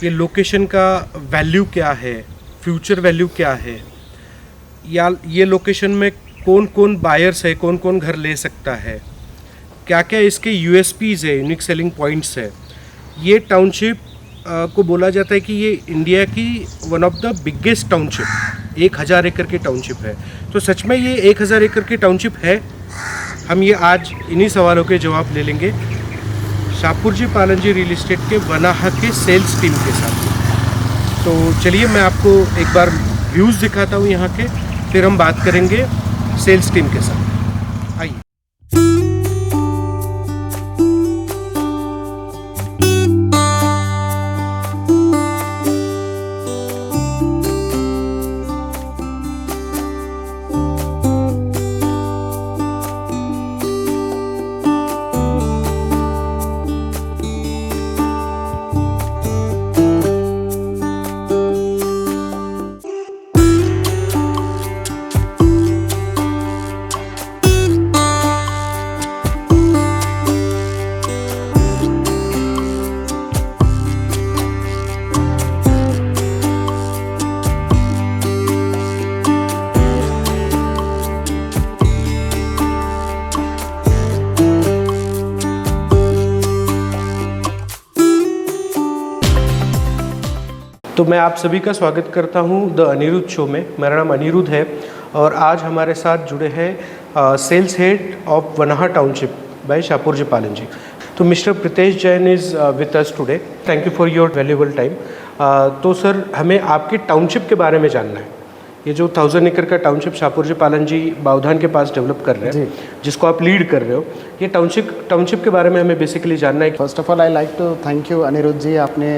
ये लोकेशन का वैल्यू क्या है, फ्यूचर वैल्यू क्या है, या ये लोकेशन में कौन कौन बायर्स है, कौन कौन घर ले सकता है, क्या क्या इसके यूएसपीज़ है, यूनिक सेलिंग पॉइंट्स है। ये टाउनशिप को बोला जाता है कि ये इंडिया की one of the biggest township, 1000 एकड़ की टाउनशिप है। तो सच में ये 1000 एकड़ की टाउनशिप है? हम ये आज इन्हीं सवालों के जवाब ले लेंगे शाहपुर जी पालन जी रियल इस्टेट के वनाहा के सेल्स टीम के साथ। तो चलिए मैं आपको एक बार व्यूज़ दिखाता हूँ यहाँ के, फिर हम बात करेंगे सेल्स टीम के साथ। आइए। तो मैं आप सभी का स्वागत करता हूं द अनिरुद्ध शो में। मेरा नाम अनिरुद्ध है और आज हमारे साथ जुड़े हैं sales head of Vanaha township by Shapoor ji Pallon ji. तो mister Pritesh Jain is with us today. Thank you for your valuable time. तो सर, हमें आपकी टाउनशिप के बारे में जानना है। ये जो 1000 एकड़ का टाउनशिप शाहपुर जी पालन जी बाउधान के पास डेवलप कर रहे हैं, जिसको आप लीड कर रहे हो, ये टाउनशिप के बारे में हमें बेसिकली जानना है। First of all I like to thank you Aniruddha ji, आपने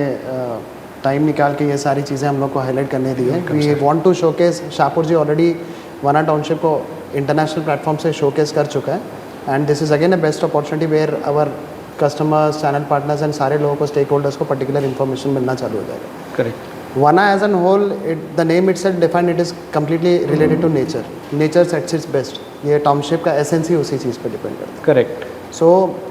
टाइम निकाल के ये सारी चीज़ें हम लोग को हाईलाइट करने दी है। We want to showcase, Shapoor ji already Vanaha township को इंटरनेशनल प्लेटफॉर्म से शोकेस कर चुका है and this is again a best opportunity where our customers, channel partners and सारे लोगों को, स्टेक होल्डर्स को पर्टिकुलर इन्फॉर्मेशन मिलना चालू हो जाएगा। Correct. Vanaha as an whole, the name itself defined, it is completely related to nature. Nature at its best. ये township का एसेंस ही उसी चीज़ पर डिपेंड करता है। Correct. So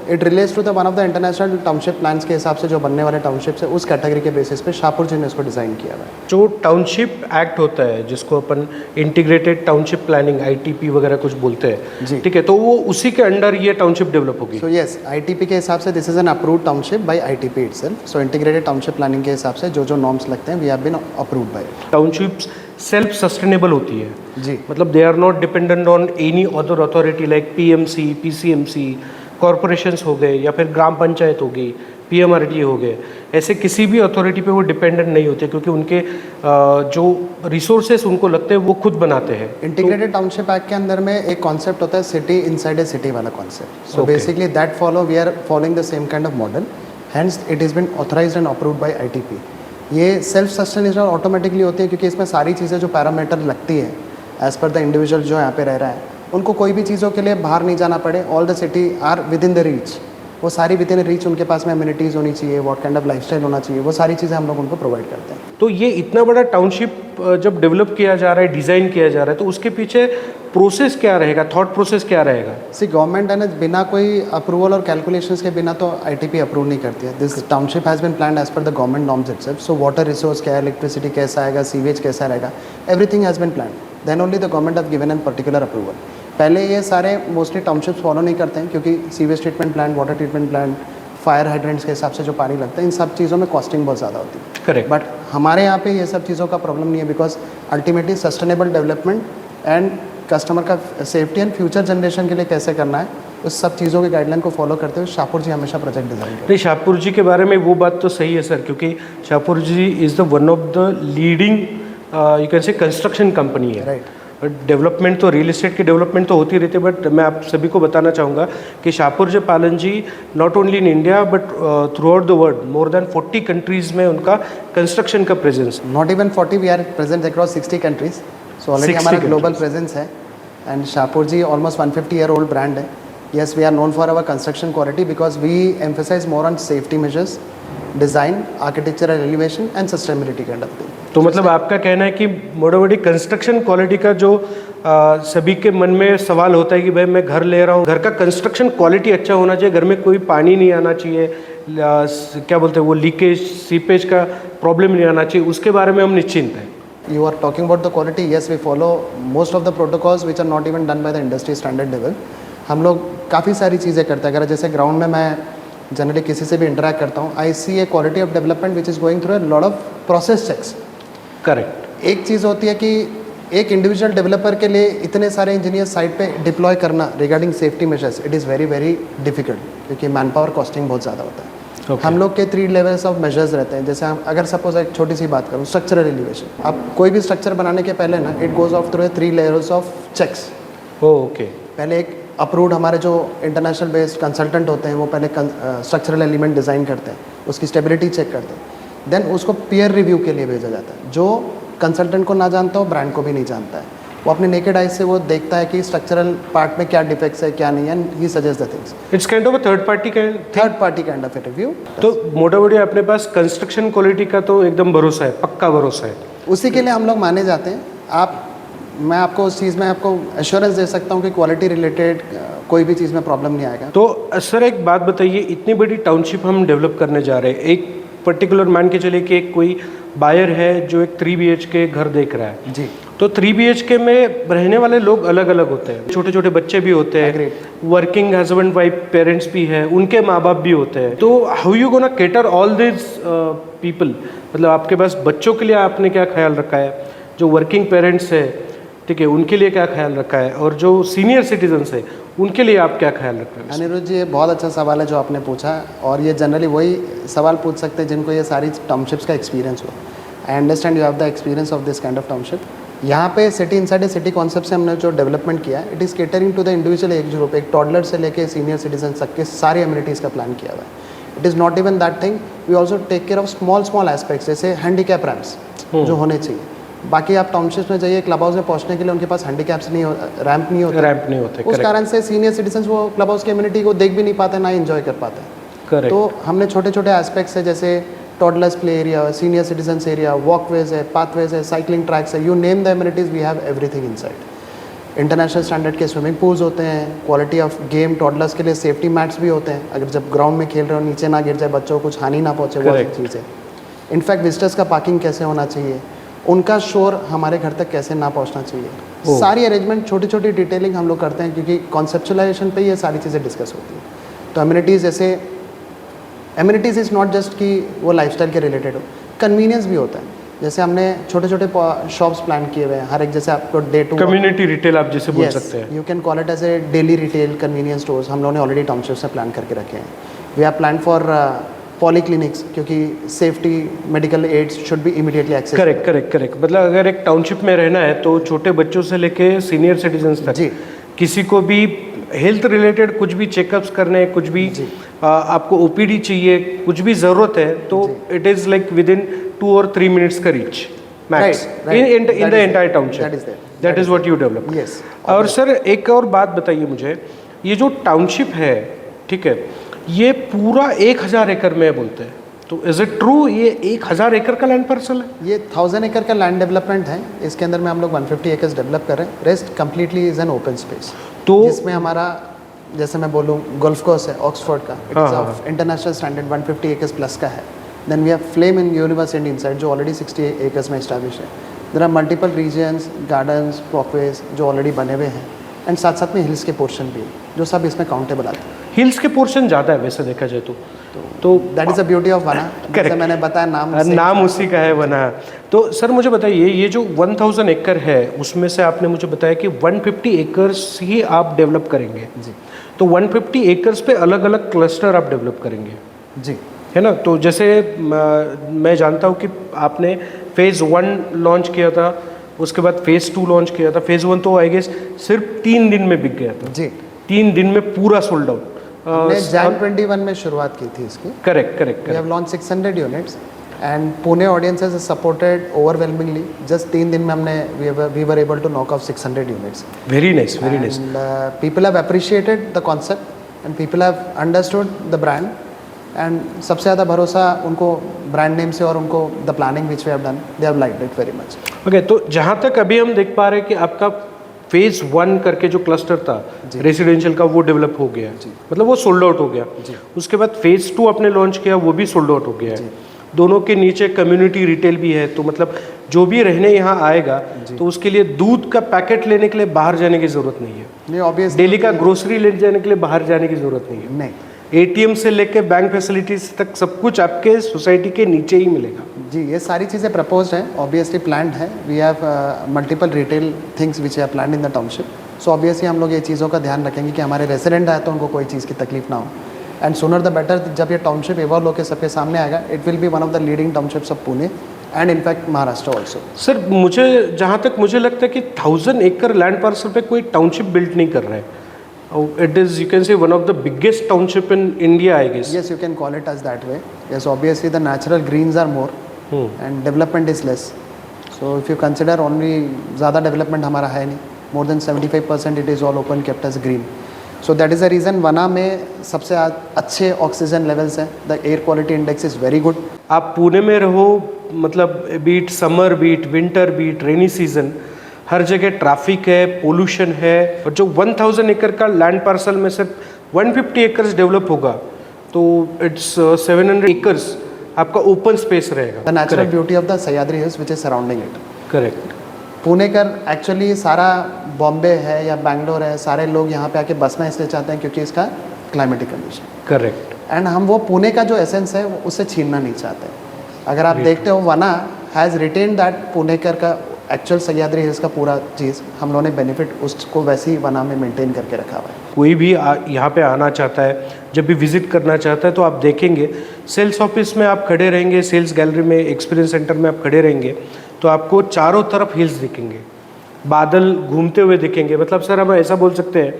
it relates to the one of the international township plans के हिसाब से जो बनने वाले टाउनशिप्स है, उस कैटेगरी के बेसिस पे शाहपुर जी ने इसको डिज़ाइन किया हुआ है। जो टाउनशिप एक्ट होता है, जिसको अपन इंटीग्रेटेड टाउनशिप प्लानिंग ITP वगैरह कुछ बोलते हैं जी, ठीक है, तो वो उसी के अंडर ये टाउनशिप डेवलप होगी। सो यस, ITP के हिसाब से this is an approved township by ITP itself. So integrated township planning के हिसाब से जो जो नॉर्म्स लगते हैं, we have been approved by it. Townships self sustainable होती है जी, मतलब they are not dependent on any other authority like PMC, PCMC, corporations हो गए, या फिर ग्राम पंचायत हो गई, PMRD हो गए। ऐसे किसी भी अथॉरिटी पे वो डिपेंडेंट नहीं होते, क्योंकि उनके जो रिसोर्सेस उनको लगते हैं वो खुद बनाते हैं। इंटीग्रेटेड टाउनशिप एक्ट के अंदर में एक कॉन्सेप्ट होता है सिटी इनसाइड ए सिटी वाला concept. So basically that follow, we are following the same kind of model, hence it is been authorised and approved by ITP। ये सेल्फ सस्टेनेबल ऑटोमेटिकली होती है, क्योंकि इसमें सारी चीज़ें जो पैरामीटर लगती है एज़ पर द इंडिविजुअल जो यहाँ पे रह रहा है, उनको कोई भी चीज़ों के लिए बाहर नहीं जाना पड़े। All the city are within the reach, वो सारी विद इन रीच, उनके पास में अम्यूनिटीज़ होनी चाहिए, व्हाट काइंड ऑफ लाइफस्टाइल होना चाहिए, वो सारी चीज़ें हम लोग उनको प्रोवाइड करते हैं। तो ये इतना बड़ा टाउनशिप जब डेवलप किया जा रहा है, डिज़ाइन किया जा रहा है, तो उसके पीछे प्रोसेस क्या रहेगा, थॉट प्रोसेस क्या रहेगा? सी, गवर्नमेंट है ना, बिना कोई अप्रूवल और कैलकुलेशंस के बिना तो ITP अप्रूव नहीं करती है। This township has been planned as per the government norms itself. So water resource क्या है, इलेक्ट्रिसिटी कैसा आएगा, सीवेज कैसा रहेगा, everything has been planned, then only the government have given an particular approval. पहले ये सारे मोस्टली टाउनशिप्स फॉलो नहीं करते हैं, क्योंकि sewage treatment plant, water treatment plant, fire hydrants के हिसाब से जो पानी लगता है, इन सब चीज़ों में कॉस्टिंग बहुत ज़्यादा होती है। करेक्ट। बट हमारे यहाँ पे ये सब चीज़ों का प्रॉब्लम नहीं है, because ultimately sustainable development and customer का सेफ्टी एंड फ्यूचर जनरेशन के लिए कैसे करना है, उस सब चीज़ों के गाइडलाइन को फॉलो करते हुए शाहपुर जी हमेशा प्रोजेक्ट डिज़ाइन करते हैं। नहीं, शाहपुर जी के बारे में वो बात तो सही है सर, क्योंकि Shapoor ji is the one of the leading you can say construction company है। राइट। डेवलपमेंट तो, रियल इस्टेट की डेवलपमेंट तो होती रहती है, बट मैं आप सभी को बताना चाहूँगा कि Shapoor ji Pallon ji not only in India but throughout the world, more than 40 countries में उनका कंस्ट्रक्शन का presence. Not even 40, we are present across 60 countries. So already हमारा ग्लोबल प्रेजेंस है and Shahpur ji almost 150 year old brand है। Yes, we are known for our construction quality because we emphasize more on safety measures, design, architectural elevation and sustainability kind of thing. तो मतलब आपका कहना है कि मोटामोटी कंस्ट्रक्शन क्वालिटी का जो सभी के मन में सवाल होता है कि भाई मैं घर ले रहा हूँ, घर का कंस्ट्रक्शन क्वालिटी अच्छा होना चाहिए, घर में कोई पानी नहीं आना चाहिए, क्या बोलते हैं वो लीकेज, सीपेज का प्रॉब्लम नहीं आना चाहिए, उसके बारे में हम निश्चिंत हैं। You are talking about the quality. Yes, we follow most of the protocols which are not even done by the industry standard level. हम लोग काफ़ी सारी चीज़ें करते हैं। अगर जैसे ग्राउंड में मैं जनरली किसी से भी इंटरेक्ट करता हूँ, I see a quality of development which is going through a lot of process checks. Correct. एक चीज़ होती है कि एक इंडिविजुअल डेवलपर के लिए इतने सारे इंजीनियर साइट पे डिप्लॉय करना regarding safety measures, it is very very difficult, क्योंकि मैन पावर कॉस्टिंग बहुत ज़्यादा होता है। हम लोग के 3 लेवल्स ऑफ मेजर्स रहते हैं। जैसे हम अगर सपोज एक छोटी सी बात करूँ, स्ट्रक्चरल एलिवेशन, आप कोई भी स्ट्रक्चर बनाने के पहले ना it goes off through 3 levels of checks. Okay. पहले एक अप्रूव्ड हमारे जो इंटरनेशनल बेस्ड कंसल्टेंट होते हैं वो पहले स्ट्रक्चरल एलिमेंट डिज़ाइन करते हैं, उसकी स्टेबिलिटी चेक करते हैं, देन उसको पीयर रिव्यू के लिए भेजा जाता है। जो कंसल्टेंट को ना जानता हो, ब्रांड को भी नहीं जानता है, वो अपने नेकेड आई से वो देखता है कि स्ट्रक्चरल पार्ट में क्या डिफेक्ट्स है क्या नहीं है, and he suggest the things. It's kind of a third party kind of a review. तो मोटा मोटी अपने पास कंस्ट्रक्शन क्वालिटी का तो एकदम भरोसा है, पक्का भरोसा है। उसी के लिए हम लोग माने जाते हैं। मैं आपको उस चीज़ में आपको एश्योरेंस दे सकता हूँ कि क्वालिटी रिलेटेड कोई भी चीज़ में प्रॉब्लम नहीं आएगा। तो सर एक बात बताइए, इतनी बड़ी टाउनशिप हम डेवलप करने जा रहे हैं, एक पर्टिकुलर मान के चलिए कि एक कोई बायर है जो एक 3 BHK घर देख रहा है जी, तो 3 BHK में रहने वाले लोग अलग अलग होते हैं, छोटे छोटे बच्चे भी होते हैं, वर्किंग हस्बैंड वाइफ पेरेंट्स भी है, उनके माँ बाप भी होते हैं। तो how you gonna cater all this people, मतलब आपके पास बच्चों के लिए आपने क्या ख्याल रखा है, जो वर्किंग पेरेंट्स है, ठीक है, उनके लिए क्या ख्याल रखा है, और जो सीनियर सिटीजन्स है उनके लिए आप क्या ख्याल रख रहे हैं? अनिरुद्ध जी, ये बहुत अच्छा सवाल है जो आपने पूछा, और ये जनरली वही सवाल पूछ सकते हैं जिनको ये सारी टाउनशिप्स का एक्सपीरियंस हो। I understand you have the experience of this kind of township. यहाँ पे city inside a city concept से हमने जो डेवलपमेंट किया है, it is catering to the individual age group, एक टॉडलर से लेके सीनियर सिटीजन तक के सारी एमिनिटीज़ का प्लान किया हुआ है। It is not even that thing, we also take care of small aspects, जैसे हैंडीकैप रैम्प्स जो होने चाहिए। बाकी आप टाउनशिप्स में जाइए, क्लब हाउस में पहुंचने के लिए उनके पास हैंडीकैप्स नहीं रैंप नहीं होते, उस कारण से सीनियर सिटीजन्स वो क्लब हाउस की एमिनिटी को देख भी नहीं पाते, ना एंजॉय कर पाते हैं। तो हमने छोटे छोटे एस्पेक्ट्स है, जैसे toddlers play area, senior citizens area, walkways है, पाथवेज है, साइकिलिंग ट्रैक्स है, you name the amenities, we have everything inside. International standard के स्विमिंग पूल्स होते हैं, क्वालिटी ऑफ गेम टॉडलर्स के लिए सेफ्टी मैट्स भी होते हैं, अगर जब ग्राउंड में खेल रहे हो नीचे ना गिर जाए, बच्चों को कुछ हानि ना पहुँचे, वो चीज़ है। इनफैक्ट विजिटर्स का पार्किंग कैसे होना चाहिए, उनका शोर हमारे घर तक कैसे ना पहुंचना चाहिए, सारी अरेंजमेंट छोटी छोटी डिटेलिंग हम लोग करते हैं, क्योंकि कॉन्सेप्चुलाइजेशन पे ये सारी चीज़ें डिस्कस होती हैं। तो एमिनिटीज़, जैसे एमिनिटीज़ इज़ नॉट जस्ट कि वो लाइफस्टाइल के रिलेटेड हो, कन्वीनियंस भी होता है। जैसे हमने छोटे छोटे शॉप्स प्लान किए हुए हैं, हर एक, जैसे आपको डे टू कम्युनिटी रिटेल आप जैसे बोल सकते हैं, you can call it as a daily retail convenience stores, हम लोगों ने ऑलरेडी टाउनशिप से प्लान करके रखे हैं। We are plan for polyclinics, क्योंकि safety medical aids should be immediately access. Correct. मतलब अगर एक टाउनशिप में रहना है तो छोटे बच्चों से लेके सीनियर सिटीजन्स तक जी, किसी को भी हेल्थ रिलेटेड कुछ भी चेकअप्स करने, कुछ भी आपको ओपीडी चाहिए, कुछ भी ज़रूरत है, तो it is like with in 2 or 3 minutes का reach max in the entire township. That is what you develop. Yes. और सर एक और बात बताइए मुझे, ये जो टाउनशिप है, ठीक है, ये पूरा 1000 एकड़ में बोलते हैं, तो इज इट ट्रू ये 1000 एकड़ का लैंड पार्सल है? ये 1000 एकड़ का लैंड डेवलपमेंट है, इसके अंदर में हम लोग 150 एकर्स डेवलप कर रहे हैं, rest completely is an open space. तो जिसमें हमारा, जैसे मैं बोलूँ, गोल्फ कोर्स है ऑक्सफोर्ड का, it is of international standard 150 acres plus का है। Then we have FLAME in university inside जो ऑलरेडी 60 एकर्स में इस्टेब्लिश है। There are multiple reasons, gardens, walkways जो ऑलरेडी बने हुए हैं, एंड साथ साथ में हिल्स के पोर्शन भी, जो सब इसमें काउंटेबल आते हैं। हिल्स के पोर्शन ज़्यादा है वैसे देखा जाए तो that is the beauty of वना, जैसे मैंने बताया, नाम उसी का है वना। तो सर मुझे बताइए, ये जो 1000 एकड़ है उसमें से आपने मुझे बताया कि 150 एकर्स ही आप डेवलप करेंगे जी। तो 150 एकर्स पे अलग अलग क्लस्टर आप डेवलप करेंगे जी, है ना? तो जैसे मैं जानता हूँ कि आपने फेज़ 1 लॉन्च किया था, उसके बाद फेज़ 2 लॉन्च किया था। फेज़ 1 तो आई गेस सिर्फ 3 दिन में बिक गया था जी, 3 दिन में पूरा सोल्ड आउट। हमने Jan 21 में शुरुआत की थी इसकी। Correct. We have launched 600 units and Pune audiences is supported overwhelmingly. Just 3 दिन में हमने we were able to knock off 600 units. Very nice. And people have appreciated the concept and people have understood the brand. And सबसे ज़्यादा भरोसा उनको brand name से और उनको the planning which we have done, they have liked it very much. Okay, तो जहाँ तक अभी हम देख पा रहे हैं कि आपका फेज़ 1 करके जो क्लस्टर था रेसिडेंशियल का, वो डेवलप हो गया, मतलब वो सोल्ड आउट हो गया। उसके बाद फेज़ 2 आपने लॉन्च किया, वो भी सोल्ड आउट हो गया है। दोनों के नीचे कम्युनिटी रिटेल भी है, तो मतलब जो भी रहने यहाँ आएगा तो उसके लिए दूध का पैकेट लेने के लिए बाहर जाने की ज़रूरत नहीं है, नहीं ऑब्वियसली डेली का ग्रोसरी ले जाने के लिए बाहर जाने की ज़रूरत नहीं है। नहीं एटीएम से लेके बैंक फैसिलिटीज तक सब कुछ आपके सोसाइटी के नीचे ही मिलेगा। जी, ये सारी चीज़ें प्रपोज्ड हैं, ऑब्वियसली प्लान्ड है। We have multiple retail things which are planned in the township. So obviously हम लोग ये चीज़ों का ध्यान रखेंगे कि हमारे रेसिडेंट आए तो उनको कोई चीज़ की तकलीफ ना हो, एंड सूनर द बेटर। जब ये टाउनशिप इवॉल्व होकर सबके सामने आएगा, it will B one of the leading townships of Pune and in fact Maharashtra also. Sir मुझे जहाँ तक मुझे लगता है कि 1000 एकड़ लैंड पार्सल पे कोई टाउनशिप बिल्ड नहीं कर रहा है। It is you can say one of the biggest township in India I guess. Yes, you can call it as that way. Yes, obviously the natural greens are more and development is less. So if you consider only ज़्यादा development हमारा है नहीं, more than 75% it is all open kept as green. So that is the reason वना में सबसे अच्छे oxygen levels हैं. The air quality index is very good. आप पुणे में रहो, मतलब beat summer beat winter beat rainy season, हर जगह ट्रैफिक है, पोल्यूशन है, और जो 1000 एकड़ का लैंड पार्सल में सिर्फ 150 एकर्स डेवलप होगा तो इट्स 700 एकर्स आपका ओपन स्पेस रहेगा। The natural beauty of the Sahyadri Hills which is surrounding it. Correct. Pune का एक्चुअली सारा बॉम्बे है या बैंगलोर है, सारे लोग यहाँ पे आके बसना इसलिए चाहते हैं क्योंकि इसका क्लाइमेटिक कंडीशन। करेक्ट। एंड हम वो पुणे का जो एसेंस है उससे छीनना नहीं चाहते। अगर आप देखते हो वना हैज़ रिटेन दैट पुणेकर का एक्चुअल सह्याद्री हिल्स का पूरा चीज़ हम लोगों ने बेनिफिट उसको वैसे ही वना में मेंटेन करके रखा हुआ है। कोई भी यहाँ पे आना चाहता है, जब भी विजिट करना चाहता है तो आप देखेंगे सेल्स ऑफिस में आप खड़े रहेंगे, सेल्स गैलरी में, एक्सपीरियंस सेंटर में आप खड़े रहेंगे तो आपको चारों तरफ हिल्स दिखेंगे, बादल घूमते हुए दिखेंगे। मतलब सर हम ऐसा बोल सकते हैं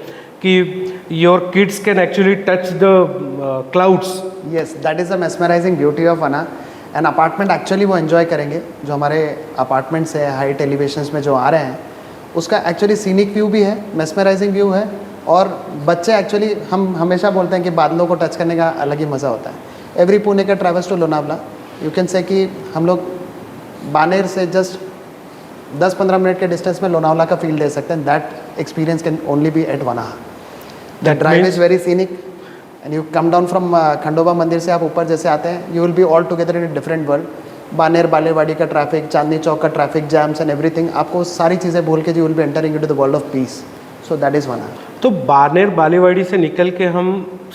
कि your kids can actually touch the clouds. Yes, that is the mesmerising beauty of वना। एंड अपार्टमेंट एक्चुअली वो एंजॉय करेंगे जो हमारे अपार्टमेंट्स है हाइट एलिवेशंस में जो आ रहे हैं, उसका एक्चुअली सीनिक व्यू भी है, मेस्मराइजिंग व्यू है। और बच्चे एक्चुअली हम हमेशा बोलते हैं कि बादलों को टच करने का अलग ही मज़ा होता है। एवरी पुणे का travels to Lonavala, you can say कि हम लोग बानेर से जस्ट 10-15 मिनट के डिस्टेंस में लोनावला का फील दे सकते हैं। That experience can only be at Vana. That drive is very scenic and you come down from Khandoba मंदिर से आप ऊपर जैसे आते हैं, you will be all together in a different world. Baner Balewadi का ट्रैफिक, चांदनी चौक का ट्रैफिक जैम्स एंड एवरीथिंग, आपको सारी चीज़ें भूल के you will B entering into the world of peace. So that is वना। तो बानेर बालेवाड़ी से निकल के हम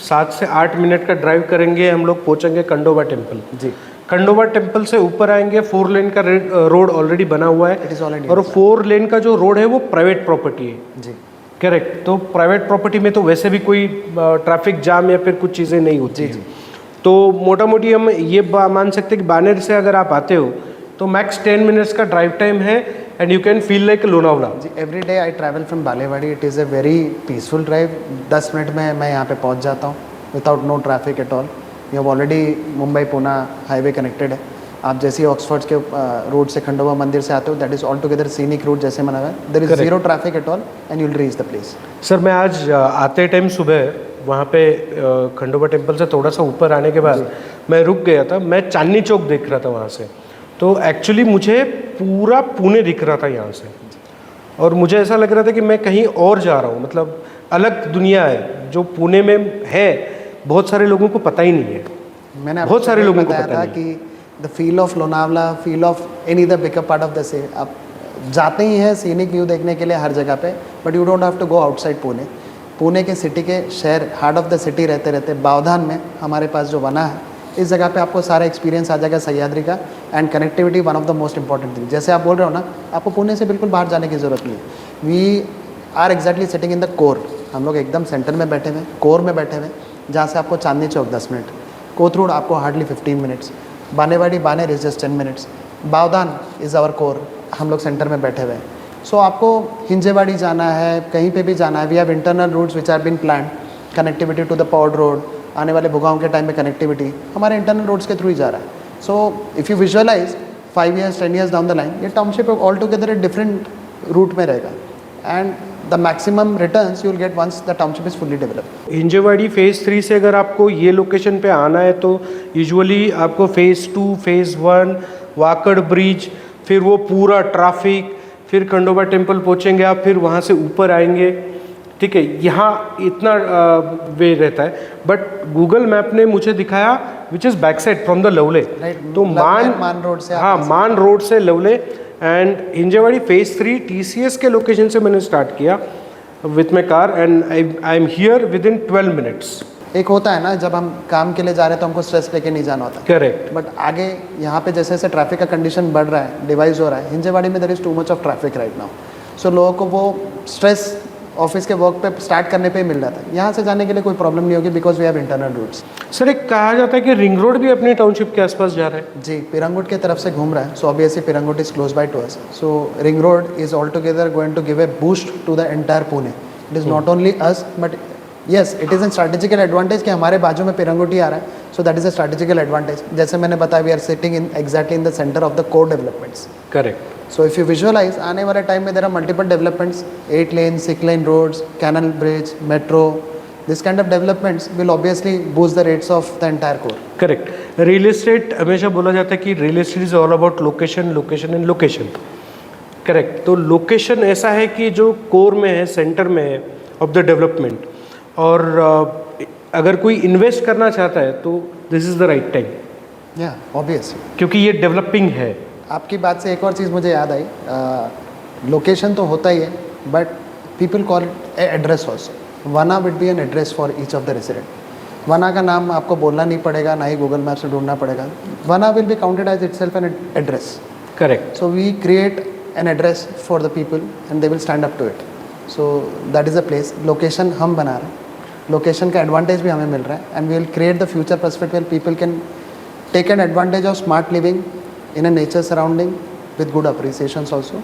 7 से 8 मिनट का ड्राइव करेंगे, हम लोग पहुँचेंगे खंडोबा टेम्पल। जी, खंडोबा टेम्पल से ऊपर आएंगे, 4 लेन का रोड ऑलरेडी बना हुआ है। It is already. और 4 लेन का जो रोड है वो प्राइवेट प्रॉपर्टी है। जी करेक्ट। तो प्राइवेट प्रॉपर्टी में तो वैसे भी कोई ट्रैफिक जाम या फिर कुछ चीज़ें नहीं होती जी। हैं। तो मोटा मोटी हम ये मान सकते हैं कि बानेर से अगर आप आते हो तो मैक्स 10 मिनट्स का ड्राइव टाइम है and you can feel like Lonavala. जी, every day I travel from Balewadi, it is a very peaceful drive. 10 minute में मैं यहाँ पे पहुँच जाता हूँ without no traffic at all. You have already Mumbai Pune highway connected है। आप जैसे ही ऑक्सफोर्ड के रोड से खंडोबा मंदिर से आते हो, that is all together scenic route जैसे बना हुआ है। There is zero traffic at all and you will reach the place. Sir मैं आज आते टाइम सुबह वहाँ पे खंडोबा टेम्पल से थोड़ा सा ऊपर आने के बाद मैं रुक गया था, मैं चांदनी चौक देख रहा था वहाँ से, तो एक्चुअली मुझे पूरा पुणे दिख रहा था यहाँ से, और मुझे ऐसा लग रहा था कि मैं कहीं और जा रहा हूँ। मतलब अलग दुनिया है जो पुणे में है, बहुत सारे लोगों को पता ही नहीं है। मैंने बहुत सारे लोगों को पता था कि the feel of Lonavala, feel of any the बिगअप पार्ट ऑफ द से, आप जाते ही हैं सीनिक व्यू देखने के लिए हर जगह पे, but you don't have to go outside Pune. Pune के सिटी के शहर हार्ट ऑफ द सिटी रहते रहते बावधान में हमारे पास जो बना है, इस जगह पे आपको सारा एक्सपीरियंस आ जाएगा सह्याद्री का। And connectivity one of the most important thing. जैसे आप बोल रहे हो ना, आपको पुणे से बिल्कुल बाहर जाने की ज़रूरत नहीं है। We are exactly sitting in the core. हम लोग एकदम सेंटर में बैठे हुए, कोर में बैठे हुए, जहाँ से आपको चांदनी चौक 10 मिनट, कोथरूड आपको hardly 15 minutes, Banewadi Baner is just 10 minutes, Bavdhan is our core, हम लोग सेंटर में बैठे हुए हैं। सो आपको हिंजेवाड़ी जाना है, कहीं पे भी जाना है, we have internal routes which are been plan, connectivity to the Paud road, आने वाले भुगांव के टाइम में कनेक्टिविटी हमारे इंटरनल रोड्स के थ्रू ही जा रहा है। So if you visualise 5 years 10 years down the line, ये टाउनशिप ऑल टुगेदर एक डिफरेंट रूट में रहेगा and the maximum returns you will get once the township is fully developed. Hinjewadi phase 3 से अगर आपको ये लोकेशन पे आना है तो यूजुअली आपको फेज़ 2, फेज़ 1, वाकड़ ब्रिज, फिर वो पूरा ट्रैफिक, फिर खंडोबा टेम्पल पहुँचेंगे आप, फिर वहाँ से ऊपर आएंगे, ठीक है, यहाँ इतना वे रहता है, बट गूगल मैप ने मुझे दिखाया which is back side from the Lavale, Right, तो मान रोड से आप हाँ, मान रोड से लवले एंड हिंजेवाड़ी फेज 3 TCS के लोकेशन से मैंने स्टार्ट किया with my car and I am here with in 12 minutes. एक होता है ना, जब हम काम के लिए जा रहे हैं तो हमको स्ट्रेस लेके नहीं जाना होता, करेक्ट, बट आगे यहाँ पे जैसे जैसे ट्रैफिक का कंडीशन बढ़ रहा है, डिवाइस हो रहा है, हिंजेवाड़ी में there is too much of traffic right now, so लोगों को वो स्ट्रेस ऑफिस के वर्क पे स्टार्ट करने पे ही मिल जाता है। यहाँ से जाने के लिए कोई प्रॉब्लम नहीं होगी because we have internal routes. Sir एक कहा जाता है कि रिंग रोड भी अपनी टाउनशिप के आसपास जा रहा है। जी, पिरंगुट की तरफ से घूम रहा है, so obviously Pirangut is close by to us, so ring road is all together going to give a boost to the entire Pune. It is not only us but yes it is an strategical advantage कि हमारे बाजू में पिरंगुट ही आ रहा है, so that is a strategical advantage. जैसे मैंने बताया, we are sitting in exactly in the centre of the core developments. Correct, So if you visualize, आने वाले टाइम में there are multiple developments, 8 lane, 6 lane roads, canal bridge, metro, this kind of developments will obviously boost the rates of the entire core. Correct. Real estate हमेशा बोला जाता है कि real estate is all about location, location and location. Correct, तो location ऐसा है कि जो कोर में है, सेंटर में है ऑफ द डेवलपमेंट, और अगर कोई इन्वेस्ट करना चाहता है तो this is the right time, Yeah, obviously. क्योंकि ये डेवलपिंग है। आपकी बात से एक और चीज़ मुझे याद आई, लोकेशन तो होता ही है but people call it address also. Vana will be an address for each of the resident. Vana का नाम आपको बोलना नहीं पड़ेगा, ना ही गूगल मैप से ढूंढना पड़ेगा। Vana will be counted as itself an address. Correct, So we create an address for the people and they will stand up to it. So that is a place. Location हम बना रहे हैं, location का advantage भी हमें मिल रहा है, and we will create the future perspective where people can take an advantage of smart living in a nature surrounding with good appreciations also,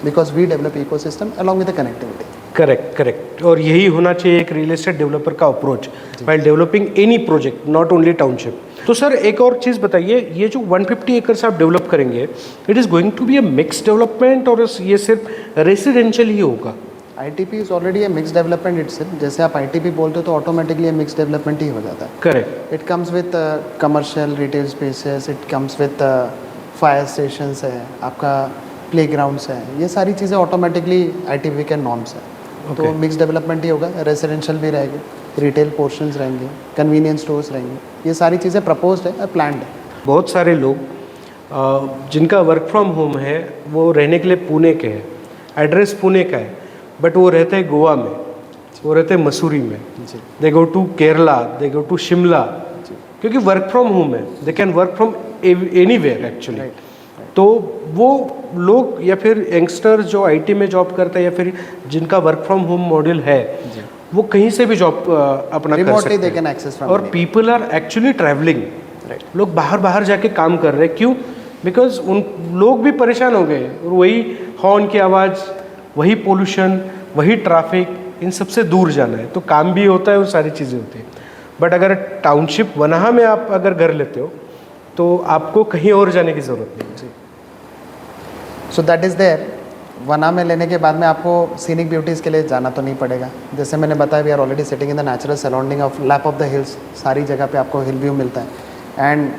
because we develop ecosystem along with the connectivity. Correct, correct. और यही होना चाहिए एक real estate developer का approach while developing any project, not only township. तो sir एक और चीज़ बताइए, ये जो 150 एकर्स आप डेवलप करेंगे, it is going to be a mix development और ये सिर्फ रेसिडेंशियल ही होगा? ITP is already a mixed development itself. जैसे आप ITP बोलते हो तो ऑटोमेटिकली मिक्स डेवलपमेंट ही हो जाता है। Correct, It comes with commercial retail spaces, it comes with fire stations है, आपका playgrounds है, ये सारी चीज़ें ऑटोमेटिकली ITP के नॉर्म्स हैं। तो मिक्स डेवलपमेंट ही होगा, रेसिडेंशियल भी रहेंगे, रिटेल पोर्शंस रहेंगे, कन्वीनियंस स्टोर्स रहेंगे, ये सारी चीज़ें प्रपोज्ड है, प्लान्ड है। बहुत सारे लोग जिनका वर्क फ्रॉम होम है वो रहने के लिए पुणे के हैं, एड्रेस पुणे का है, बट वो रहते हैं गोवा में, वो रहते हैं मसूरी में, they go to Kerala, they go to Shimla, क्योंकि वर्क फ्रॉम होम है, they can work from anywhere actually. तो वो लोग या फिर यंगस्टर जो आईटी में जॉब करते हैं या फिर जिनका वर्क फ्रॉम होम मॉडल है, वो कहीं से भी जॉब अपना कर सकते they can access हैं। from और anywhere. People are actually travelling, लोग बाहर बाहर जाके काम कर रहे हैं। क्यों? बिकॉज उन लोग भी परेशान हो गए, और वही हॉर्न की आवाज़, वही पोल्यूशन, वही ट्रैफिक, इन सबसे दूर जाना है, तो काम भी होता है और सारी चीज़ें होती हैं। बट अगर टाउनशिप वनाहा में आप अगर घर लेते हो तो आपको कहीं और जाने की ज़रूरत नहीं। So that is there. Vana में लेने के बाद में आपको सीनिक ब्यूटीज़ के लिए जाना तो नहीं पड़ेगा। जैसे मैंने बताया, we are already sitting in the natural surrounding of lap of the hills, सारी जगह पे आपको हिल व्यू मिलता है। एंड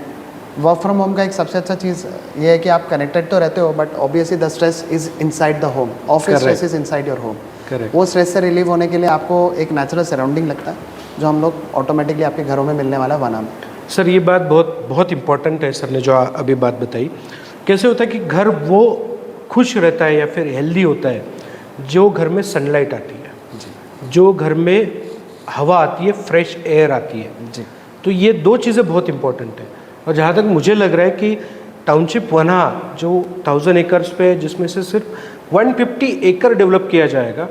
वर्क फ्रॉम होम का एक सबसे अच्छा चीज़ ये है कि आप कनेक्टेड तो रहते हो, but obviously the stress is inside the home, office stress is inside your home. वो स्ट्रेस से रिलीव होने के लिए आपको एक नेचुरल सराउंडिंग लगता है, जो हम लोग ऑटोमेटिकली आपके घरों में मिलने वाला है वना में। सर ये बात बहुत बहुत इंपॉर्टेंट है, सर ने जो अभी बात बताई। कैसे होता है कि घर वो खुश रहता है या फिर हेल्दी होता है जो घर में सनलाइट आती है, जो घर में हवा आती है, फ्रेश एयर आती है जी। तो ये दो चीज़ें बहुत इंपॉर्टेंट है। और जहाँ तक मुझे लग रहा है कि टाउनशिप वना जो 1000 एकर्स पे है, जिसमें से सिर्फ 150 एकड़ डेवलप किया जाएगा,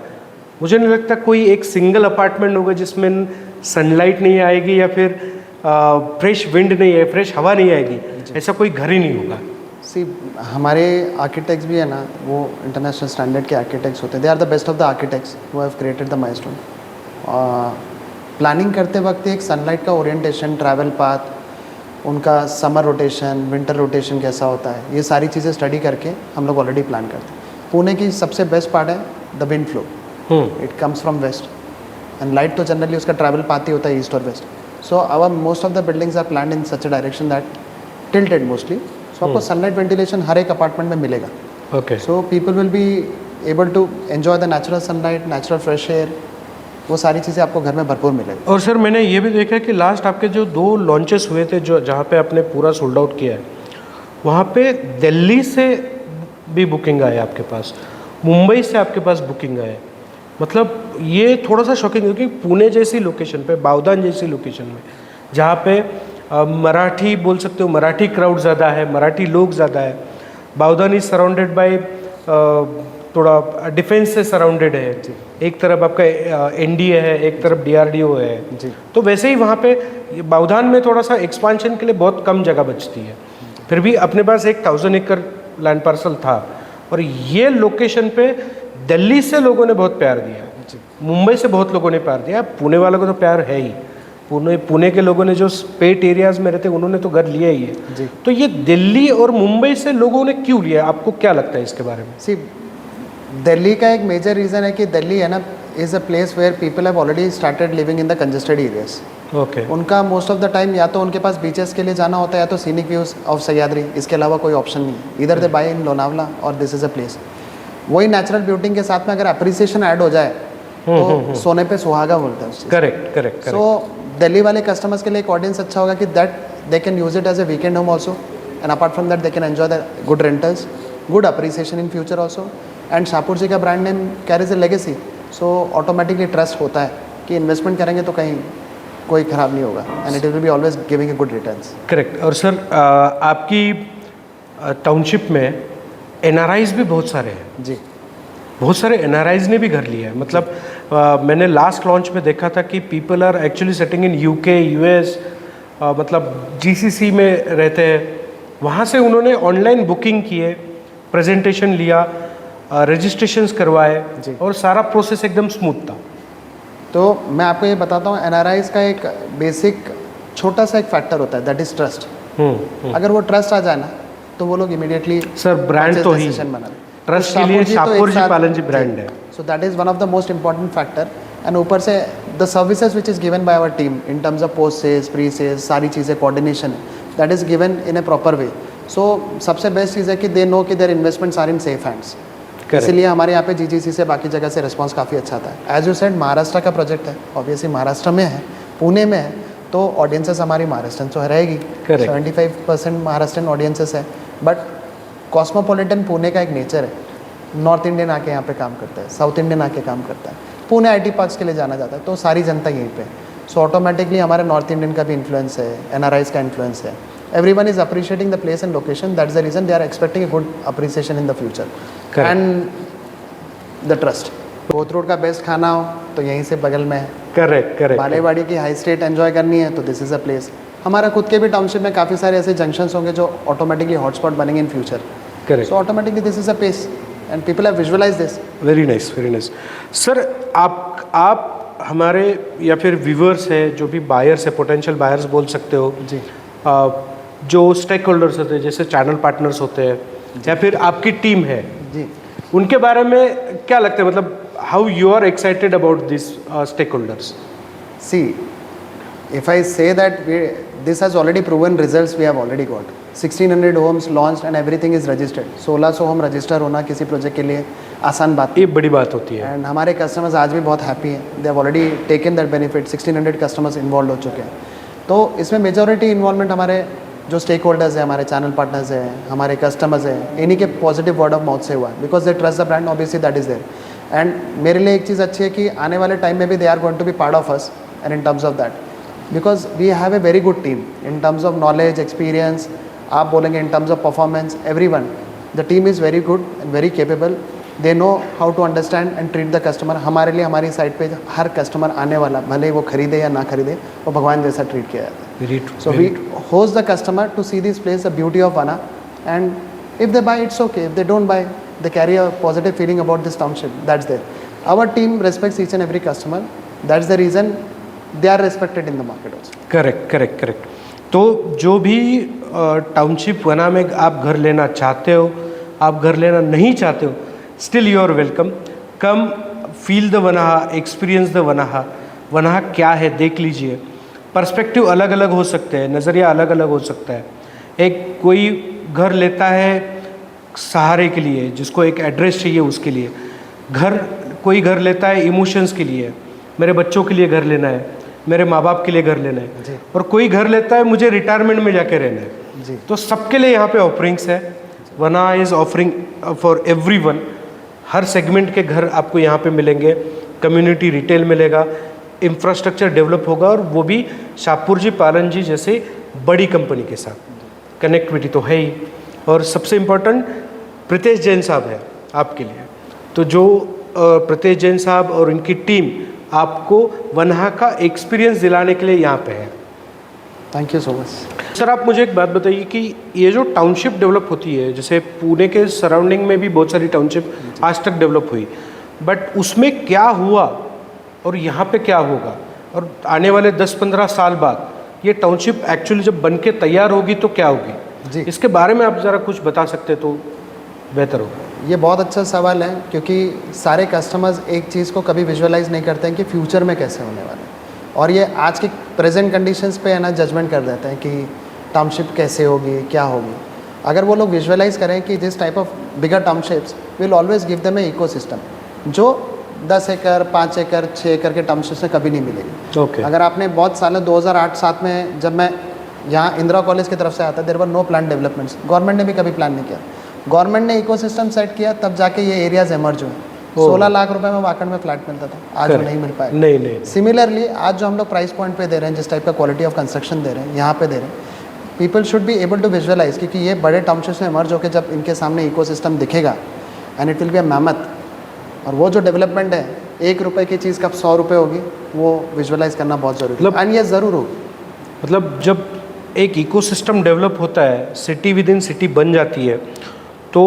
मुझे नहीं लगता कोई एक सिंगल अपार्टमेंट होगा जिसमें सनलाइट नहीं आएगी या फिर फ्रेश विंड नहीं है, फ्रेश हवा नहीं आएगी, ऐसा कोई घर ही नहीं होगा। सी हमारे आर्किटेक्ट्स भी है ना, वो इंटरनेशनल स्टैंडर्ड के आर्किटेक्ट्स होते हैं। They are the best of the architects who have created the milestone. Planning करते वक्त एक सनलाइट का ओरिएंटेशन, ट्रैवल पाथ, उनका समर रोटेशन, विंटर रोटेशन कैसा होता है, ये सारी चीज़ें स्टडी करके हम लोग ऑलरेडी प्लान करते हैं। पुणे की सबसे बेस्ट पार्ट है the wind flow, it comes from west and light तो जनरली उसका ट्रैवल पाथ ही होता है ईस्ट और west. So our most of the buildings are planned in such a direction that tilted mostly, so आपको sunlight ventilation हर एक apartment में मिलेगा। Okay, so people will be able to enjoy the natural sunlight, natural fresh air वो सारी चीज़ें आपको घर में भरपूर मिलेगी। और सर मैंने ये भी देखा कि लास्ट आपके जो 2 लॉन्चेस हुए थे जो जहाँ पे आपने पूरा सोल्ड आउट किया है, वहाँ पे दिल्ली से भी बुकिंग आए आपके पास, मुंबई से आपके पास बुकिंग आए। मतलब ये थोड़ा सा शॉकिंग है कि पुणे जैसी लोकेशन पे, बावदान जैसी लोकेशन में, जहाँ पे मराठी बोल सकते हो, मराठी क्राउड ज़्यादा है, मराठी लोग ज़्यादा है। बावदान इज सराउंडेड बाय थोड़ा डिफेंस से सराउंडेड है, एक तरफ आपका एनडीए है, एक तरफ डीआरडीओ है जी। तो वैसे ही वहाँ पे बावधान में थोड़ा सा एक्सपांशन के लिए बहुत कम जगह बचती है, फिर भी अपने पास एक 1000 एकड़ लैंड पार्सल था और ये लोकेशन पे दिल्ली से लोगों ने बहुत प्यार दिया, मुंबई से बहुत लोगों ने प्यार दिया, पुणे वालों को तो प्यार है ही। पुणे के लोगों ने जो पेट एरियाज में रहते उन्होंने तो घर लिया ही है जी। तो ये दिल्ली और मुंबई से लोगों ने क्यों लिया, आपको क्या लगता है इसके बारे में? सी दिल्ली का एक मेजर रीज़न है कि दिल्ली है ना is a place where people have already started living in the congested areas. Okay. उनका मोस्ट ऑफ द टाइम या तो उनके पास बीचेस के लिए जाना होता है या तो सीनिक व्यूज़ ऑफ सह्याद्री, इसके अलावा कोई ऑप्शन नहीं। इधर दे बाय इन लोनावला और दिस इज़ अ प्लेस। वही नेचुरल ब्यूटी के साथ में अगर अप्रिसिएशन ऐड हो जाए तो सोने पे सुहागा बोलते हैं उस चीज़। Correct correct. सो दिल्ली वाले कस्टमर्स के लिए एक ऑडियंस अच्छा होगा कि that they can use it as a weekend home also, and apart from that they can enjoy the good rentals, good appreciation in future also. And Shahpur ji का brand name carries a legacy, so automatically trust होता है कि investment करेंगे तो कहीं कोई ख़राब नहीं होगा, and it will be always giving a good returns. Correct. और सर आपकी टाउनशिप में एनआरआईज भी बहुत सारे हैं। जी। बहुत सारे एनआरआईज ने भी घर लिया है। मतलब मैंने लास्ट लॉन्च में देखा था कि people are actually setting in UK, US, मतलब जीसीसी में रहते हैं, वहाँ से उन्होंने ऑनलाइन बुकिंग किए, प्रेजेंटेशन लिया, रजिस्ट्रेशंस करवाए और सारा प्रोसेस एकदम स्मूथ था। तो मैं आपको ये बताता हूँ, एनआरआईज का एक बेसिक छोटा सा एक फैक्टर होता है, दैट इज़ ट्रस्ट। अगर वो ट्रस्ट आ जाए ना तो वो लोग इमीडिएटली सर ब्रांड तो ही ट्रस्ट के लिए शाहपुर जी पालन जी ब्रांड है। So that is one of the most important factor. And ऊपर से the services which is given by our team in terms of post sales, pre sales, सारी चीज़ें coordination that is given in a proper way. So सबसे best चीज़ है कि they know that their investments are in safe hands. इसलिए हमारे यहाँ पे जीजीसी से बाकी जगह से रिस्पांस काफ़ी अच्छा था। एज यू सेड महाराष्ट्र का प्रोजेक्ट है, ऑब्वियसली महाराष्ट्र में है, पुणे में है, तो ऑडियंसेस हमारी महाराष्ट्रन तो रहेगी, 75% महाराष्ट्रन ऑडियंसेस है। बट कॉस्मोपॉलिटन पुणे का एक नेचर है, नॉर्थ इंडियन आके यहाँ पे काम करता है, साउथ इंडियन आके काम करता है, पुणे आईटी पार्क्स के लिए जाना जाता है, तो सारी जनता यहीं पे। सो ऑटोमेटिकली हमारे नॉर्थ इंडियन का भी इन्फ्लुएंस है, एनआरआईज का इन्फ्लुएंस है। Everyone is appreciating the place and location. That's the reason they are expecting a good appreciation in the future. Correct. And the trust. कोथ रोड का best खाना हो तो यहीं से बगल में है। Correct correct. बालेवाड़ी की हाई स्ट्रीट एंजॉय करनी है तो दिस इज़ अ प्लेस। हमारा खुद के भी टाउनशिप में काफ़ी सारे ऐसे जंक्शंस होंगे जो ऑटोमेटिकली हॉटस्पॉट बनेंगे in future. Correct. So automatically this is a place and people have visualise this. Very nice very nice. Sir आप हमारे या फिर व्यूवर्स है, जो भी बायर्स है, पोटेंशियल बायर्स बोल सकते हो जी, जो स्टेक होल्डर्स होते हैं, जैसे चैनल पार्टनर्स होते हैं या फिर आपकी टीम है जी, उनके बारे में क्या लगता है? मतलब how you are excited about this stakeholders? See if I say that this has already proven results we have already got 1600 homes launched and everything is registered। 1600 home register होना किसी प्रोजेक्ट के लिए आसान बात ये बड़ी बात होती है। एंड हमारे कस्टमर्स आज भी बहुत हैप्पी हैं, they have already taken that benefit. 1600 customers involve हो चुके हैं। तो इसमें मेजॉरिटी इन्वॉल्वमेंट हमारे जो स्टेक होल्डर्स हैं, हमारे चैनल पार्टनर्स हैं, हमारे कस्टमर्स हैं, इन्हीं के पॉजिटिव वर्ड ऑफ माउथ से हुआ है, because they trust the brand, obviously that is there. And मेरे लिए एक चीज़ अच्छी है कि आने वाले टाइम में भी they are going to be part of us and in terms of that, because we have a very good team in terms of knowledge, experience, आप बोलेंगे in terms of performance, everyone, the team is very good and very capable, they know how to understand and treat the customer। हमारे लिए हमारी site पे हर customer आने वाला, भले वो खरीदे या ना खरीदे, वो भगवान जैसा ट्रीट किया जाता है। Very true, so we host the customer to see this place, the beauty of Vana, and if they buy it's okay, if they don't buy they carry a positive feeling about this township, that's there। our team respects each and every customer, that's the reason they are respected in the market also। Correct correct correct. तो जो भी township वना में आप घर लेना चाहते हो, आप घर लेना नहीं चाहते हो, still you are welcome. Come feel the Vanaha, experience the Vanaha. Vanaha क्या है देख लीजिए। पर्सपेक्टिव अलग अलग हो सकते हैं, नज़रिया अलग अलग हो सकता है। एक कोई घर लेता है सहारे के लिए, जिसको एक एड्रेस चाहिए उसके लिए। कोई घर लेता है इमोशंस के लिए। मेरे बच्चों के लिए घर लेना है, मेरे माँ बाप के लिए घर लेना जी। है, और कोई घर लेता है मुझे रिटायरमेंट में जाके रहना है, जी। तो सबके लिए यहाँ पे ऑफरिंग्स है। वना is offering for everyone. Her segment के घर आपको यहाँ पे मिलेंगे, कम्युनिटी रिटेल मिलेगा, इंफ्रास्ट्रक्चर डेवलप होगा, और वो भी शाहपुर जी पालन जी जैसे बड़ी कंपनी के साथ। कनेक्टिविटी तो है ही, और सबसे इम्पोर्टेंट प्रीतेश जैन साहब है आपके लिए। तो जो प्रीतेश जैन साहब और इनकी टीम आपको वनहा का एक्सपीरियंस दिलाने के लिए यहाँ पे है। Thank you so much. Sir, आप मुझे एक बात बताइए कि ये जो टाउनशिप डेवलप होती है, जैसे पुणे के सराउंडिंग में भी बहुत सारी टाउनशिप आज तक डेवलप हुई, बट उसमें क्या हुआ और यहाँ पे क्या होगा, और आने वाले 10-15 साल बाद ये टाउनशिप एक्चुअली जब बन के तैयार होगी तो क्या होगी जी। इसके बारे में आप ज़रा कुछ बता सकते तो बेहतर होगा। ये बहुत अच्छा सवाल है, क्योंकि सारे कस्टमर्स एक चीज़ को कभी विजुअलाइज नहीं करते हैं कि फ्यूचर में कैसे होने वाला है, और ये आज के प्रेजेंट कंडीशंस पे है ना जजमेंट कर देते हैं कि टाउनशिप कैसे होगी, क्या होगी। अगर वो लोग विजुअलाइज करें कि this type of bigger townships will always give them A ecosystem, जो 10 एकड़, 5 एकड़, 6 एकड़ के टाउनशिप्स में कभी नहीं मिलेगी। ओके। अगर आपने बहुत सालों 2008-7 में जब मैं यहाँ इंदिरा कॉलेज की तरफ से आता, there were no plan developments. Government ने भी कभी प्लान नहीं किया। गवर्नमेंट ने इकोसिस्टम सेट किया, तब जाके ये एरियाज एमर्ज हुए। 16 लाख रुपए में वाकड़ में फ्लैट मिलता था, आज वो नहीं मिल पाएगा। नहीं। सिमिलरली आज जो हम लोग प्राइस पॉइंट पे दे रहे हैं, जिस टाइप का क्वालिटी ऑफ कंस्ट्रक्शन दे रहे हैं, यहाँ पे दे रहे हैं, people should be able to visualise, क्योंकि ये बड़े टाउनशिप्स में एमर्ज होकर जब इनके सामने इकोसिस्टम दिखेगा, and it will be a mammoth. और वो जो डेवलपमेंट है, 1 रुपए की चीज़ कब 100 रुपये होगी, वो विजुअलाइज करना बहुत ज़रूरी है, एंड ये ज़रूर होगी। मतलब जब एक इकोसिस्टम डेवलप होता है, सिटी विद इन सिटी बन जाती है, तो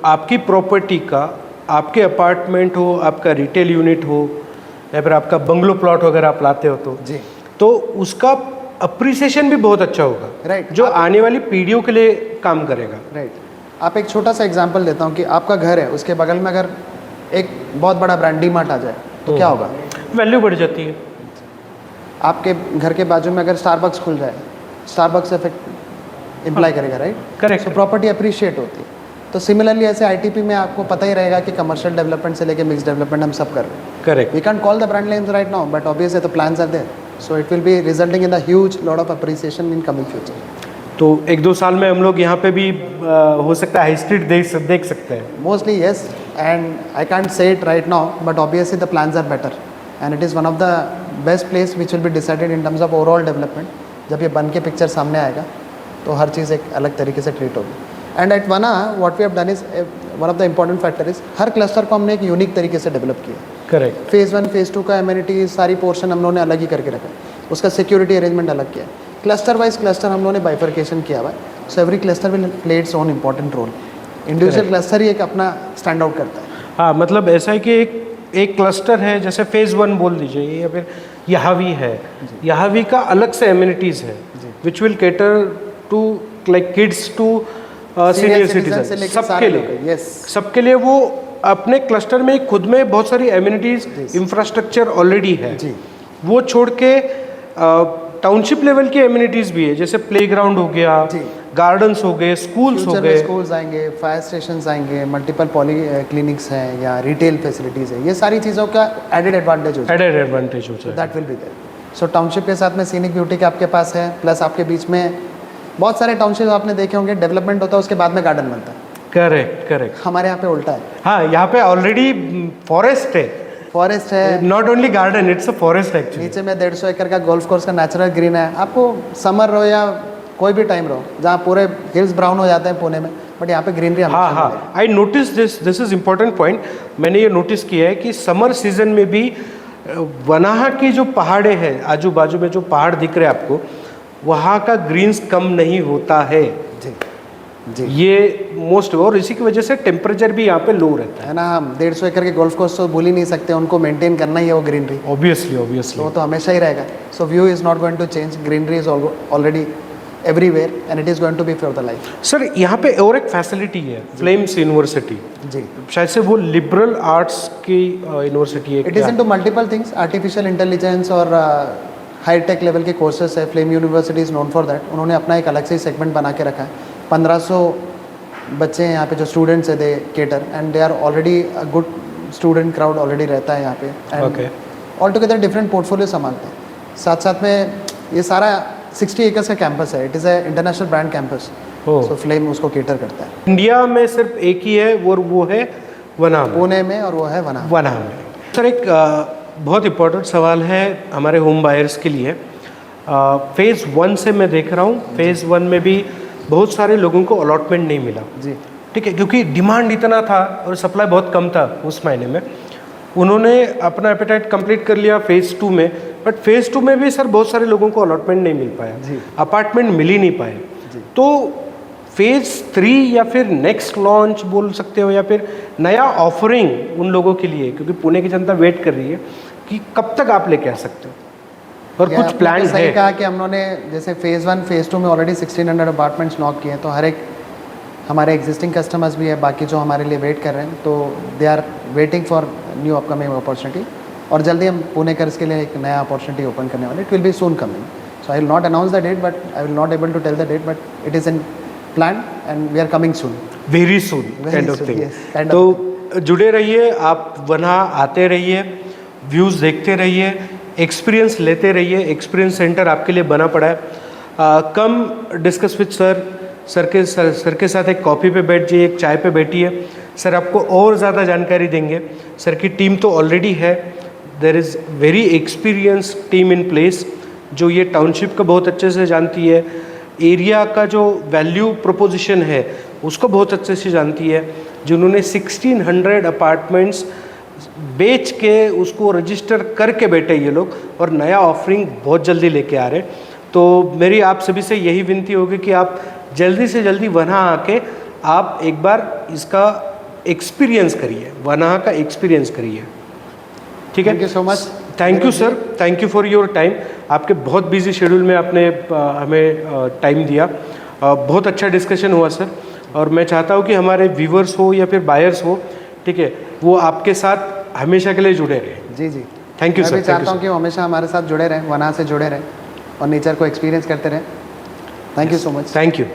आपकी प्रॉपर्टी का, आपके अपार्टमेंट हो, आपका रिटेल यूनिट हो, या फिर आपका बंगलो प्लॉट वगैरह आप लाते हो तो उसका अप्रिसिएशन भी बहुत अच्छा होगा, राइट, जो आने वाली पीढ़ियों के लिए काम करेगा। राइट। आप एक छोटा सा एग्जांपल देता हूँ कि आपका घर है, उसके बगल में अगर एक बहुत बड़ा ब्रांड डी मार्ट आ जाए तो क्या होगा? वैल्यू बढ़ जाती है। आपके घर के बाजू में अगर स्टारबक्स खुल जाए, स्टारबक्स इफेक्ट इम्प्लाई करेगा, right? Correct. So property appreciate होती है। तो सिमिलरली ऐसे आईटीपी में आपको पता ही रहेगा कि कमर्शियल डेवलपमेंट से लेके मिक्स डेवलपमेंट हम सब कर रहे हैं। Correct. We can call the brand names right now, but obviously the plans are there, so it will be resulting in the huge lot of appreciation in coming future. तो 1-2 साल में हम लोग यहाँ पे भी हो सकता है हाई स्ट्रीट देख सकते हैं। Mostly yes, and I can't say it right now, but obviously the plans are better, and it is one of the best place which will be decided in terms of overall development. जब ये बन के picture सामने आएगा तो हर चीज़ एक अलग तरीके से ट्रीट होगी। And at Vana what we have done is one of the important factor is हर क्लस्टर को हमने एक यूनिक तरीके से डेवलप किया। करेक्ट। फेज़ 1 फेज़ 2 का एमिनिटी सारी पोर्शन हम लोगों ने अलग ही करके रखा है, उसका सिक्योरिटी अरेंजमेंट अलग किया है, क्लस्टर वाइज क्लस्टर हम लोगों ने बाइफर्केशन किया हुआ है, so every cluster will play its own important role. Individual cluster ही एक अपना स्टैंड आउट करता है। हाँ, मतलब ऐसा है कि एक क्लस्टर है, जैसे फेज़ 1 बोल दीजिए, या फिर यहावी है, यहावी का अलग से एमिनिटीज़ है which will cater to like kids to senior citizen, सबके लिए। यस, सबके लिए वो अपने क्लस्टर में खुद में बहुत सारी एमिनिटीज़, इंफ्रास्ट्रक्चर ऑलरेडी है, वो छोड़ के टाउनशिप लेवल की एमिनिटीज़ भी है, जैसे प्लेग्राउंड हो गया, गार्डन्स हो गए, स्कूल्स हो गए, स्कूल्स आएंगे, फायर स्टेशंस आएंगे, मल्टीपल पॉली क्लिनिक्स हैं या रिटेल फैसिलिटीज़ है, ये सारी चीज़ों का एडेड एडवांटेज होता है, that will be there. So township के साथ में सीनिक ब्यूटी के आपके पास है, प्लस आपके बीच में बहुत सारे टाउनशिप आपने देखे होंगे, डेवलपमेंट होता है उसके बाद में गार्डन बनता है। करेक्ट। हमारे यहाँ पे उल्टा है। हाँ, यहाँ पे ऑलरेडी फॉरेस्ट है, not only garden, it's a forest actually. नीचे में 150 एकड़ का गोल्फ कोर्स का नेचुरल ग्रीन है। आपको समर रहो या कोई भी टाइम रहो, जहाँ पूरे हिल्स ब्राउन हो जाते हैं पुणे में, बट यहाँ पे ग्रीनरी। हाँ, I notice this is important point. मैंने ये नोटिस किया है कि समर सीजन में भी वनाहा की जो पहाड़े हैं, आजू बाजू में जो पहाड़ दिख रहे हैं आपको, वहाँ का ग्रीन्स कम नहीं होता है जी। ये मोस्ट, और इसी की वजह से टेम्परेचर भी यहाँ पे लो रहता है ना। हम 150 एकड़ के गोल्फ कोर्स तो भूल ही नहीं सकते, उनको मेंटेन करना ही है वो ग्रीनरी। ऑब्वियसली वो तो हमेशा ही रहेगा। So view is not going to change, greenery is already everywhere and it is going to be for the life. Sir, यहाँ पे और एक फैसिलिटी है, फ्लेम्स यूनिवर्सिटी जी, शायद से वो लिबरल आर्ट्स की यूनिवर्सिटी है। It is into multiple things, artificial intelligence और हाई टेक लेवल के कोर्सेस है। Flame university is known for that. उन्होंने अपना एक अलग से सेगमेंट बना के रखा है। 1500 बच्चे हैं यहाँ पे जो स्टूडेंट्स है, they cater and they are already a good student crowd already रहता है यहाँ पे। Okay. All together different portfolio संभालते हैं। साथ साथ में ये सारा 60 एकर्स का कैंपस है, it is A international brand campus, so flame उसको केटर करता है। इंडिया में सिर्फ एक ही है, वो है वना में, पुणे में, और वो है वना। वना में। सर एक बहुत इम्पोर्टेंट सवाल है हमारे होम बायर्स के लिए। फेज़ 1 से मैं देख रहा हूँ, फेज़ 1 में भी बहुत सारे लोगों को अलॉटमेंट नहीं मिला। जी, ठीक है, क्योंकि डिमांड इतना था और सप्लाई बहुत कम था उस महीने में। उन्होंने अपना एपेटाइट कंप्लीट कर लिया फेज़ 2 में, बट फेज़ 2 में भी सर बहुत सारे लोगों को अलॉटमेंट नहीं मिल पाया, जी। अपार्टमेंट मिल ही नहीं पाए। जी। तो फेज़ 3 या फिर नेक्स्ट लॉन्च बोल सकते हो, या फिर नया ऑफरिंग उन लोगों के लिए, क्योंकि पुणे की जनता वेट कर रही है कि कब तक आप लेके आ सकते हो, और या कुछ आपने प्लान सही है? कहा कि हम लोगों ने जैसे फेज़ 1 फेज़ 2 में ऑलरेडी 1600 अपार्टमेंट्स नॉक किए हैं, तो हर एक हमारे एग्जिस्टिंग कस्टमर्स भी है, बाकी जो हमारे लिए वेट कर रहे हैं, तो they are waiting for new upcoming opportunity. और जल्दी हम पुणेकर्स के लिए एक नया अपॉर्चुनिटी ओपन करने वाले, it will be soon coming. So I will not announce the date, but I will not able to tell the date, but it is in plan and we are coming soon. Very soon kind of soon, thing. yes, kind तो जुड़े रहिए, आप वहाँ आते रहिए, views देखते रहिए, experience लेते रहिए। एक्सपीरियंस सेंटर आपके लिए बना पड़ा है। कम डिस्कस विद सर के साथ एक कॉफ़ी पे बैठ जाइए, एक चाय पे बैठिए, सर आपको और ज़्यादा जानकारी देंगे। सर की टीम तो ऑलरेडी है, there is very experience team in place, जो ये टाउनशिप को बहुत अच्छे से जानती है, एरिया का जो वैल्यू प्रोपोजिशन है उसको बहुत अच्छे से जानती है, जिन्होंने 1600 अपार्टमेंट्स बेच के उसको रजिस्टर करके बैठे ये लोग, और नया ऑफरिंग बहुत जल्दी लेके आ रहे हैं। तो मेरी आप सभी से यही विनती होगी कि आप जल्दी से जल्दी वहाँ आके आप एक बार इसका एक्सपीरियंस करिए, वहाँ का एक्सपीरियंस करिए। ठीक है, thank you so much. Thank you sir, thank you for your time. आपके बहुत बिजी शेड्यूल में आपने हमें टाइम दिया। बहुत अच्छा डिस्कशन हुआ सर, और मैं चाहता हूँ कि हमारे व्यूवर्स हो या फिर बायर्स हो, ठीक है, वो आपके साथ हमेशा के लिए जुड़े रहें। जी जी, थैंक यू मैं सर। भी चाहता हूँ कि वो हमेशा हमारे साथ जुड़े रहें, वना से जुड़े रहें और नेचर को एक्सपीरियंस करते रहें। Thank you so much. Thank you.